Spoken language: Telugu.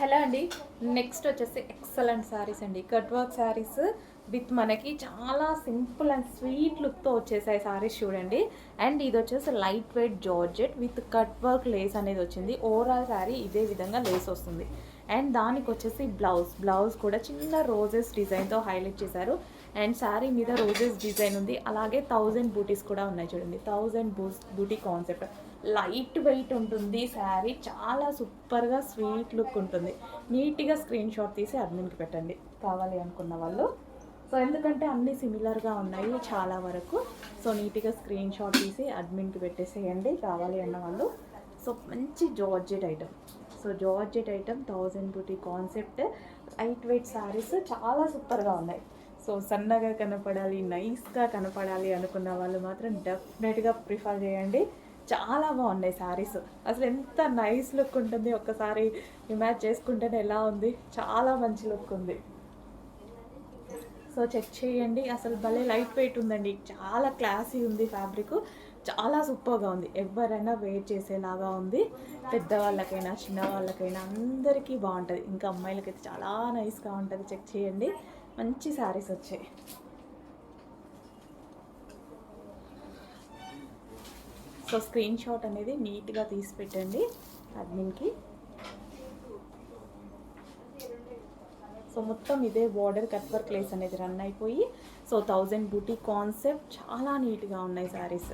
హలో అండి. నెక్స్ట్ వచ్చేసి ఎక్సలెంట్ శారీస్ అండి. కట్ వర్క్ శారీస్ విత్ మనకి చాలా సింపుల్ అండ్ స్వీట్ లుక్తో వచ్చేసాయి శారీస్ చూడండి. అండ్ ఇది వచ్చేసి light weight georgette with cut work lace అనేది వచ్చింది. ఓవరాల్ శారీ ఇదే విధంగా లేస్ వస్తుంది. అండ్ దానికి వచ్చేసి బ్లౌజ్ కూడా చిన్న రోజెస్ డిజైన్తో హైలైట్ చేశారు. అండ్ శారీ మీద రోజెస్ డిజైన్ ఉంది. అలాగే 1000 బూటీస్ కూడా ఉన్నాయి చూడండి. 1000 బూటీ కాన్సెప్ట్. లైట్ వెయిట్ ఉంటుంది శారీ. చాలా సూపర్గా స్వీట్ లుక్ ఉంటుంది. నీట్గా స్క్రీన్ షాట్ తీసి అడ్మిన్కి పెట్టండి కావాలి అనుకున్న వాళ్ళు. సో ఎందుకంటే అన్నీ సిమిలర్గా ఉన్నాయి చాలా వరకు. సో నీట్గా స్క్రీన్ షాట్ తీసి అడ్మిన్కి పెట్టేసేయండి కావాలి అన్న వాళ్ళు. సో మంచి georgette item. So georgette item 1000 బూటీ కాన్సెప్ట్ లైట్ వెయిట్ శారీస్ చాలా సూపర్గా ఉన్నాయి. సో సన్నగా కనపడాలి, నైస్గా కనపడాలి అనుకున్న వాళ్ళు మాత్రం డెఫినెట్గా ప్రిఫర్ చేయండి. చాలా బాగున్నాయి శారీస్. అసలు ఎంత నైస్ లుక్ ఉంటుంది, ఒక్కసారి ఇమాజ్ చేసుకుంటేనే ఎలా ఉంది, చాలా మంచి లుక్ ఉంది. సో చెక్ చేయండి. అసలు భలే లైట్ వెయిట్ ఉందండి. చాలా క్లాసీ ఉంది ఫ్యాబ్రిక్. చాలా సూపర్గా ఉంది. ఎవరైనా వేర్ చేసేలాగా ఉంది. పెద్దవాళ్ళకైనా చిన్నవాళ్ళకైనా అందరికీ బాగుంటుంది. ఇంకా అమ్మాయిలకైతే చాలా నైస్గా ఉంటుంది. చెక్ చేయండి. మంచి శారీస్ వచ్చాయి. సో స్క్రీన్ షాట్ అనేది నీట్గా తీసి పెట్టండి అడ్మిన్కి. సో మొత్తం ఇదే బార్డర్ కట్ వర్క్ లేస్ అనేది రన్ అయిపోయి సో 1000 బూటీ కాన్సెప్ట్ చాలా నీట్గా ఉన్నాయి శారీస్.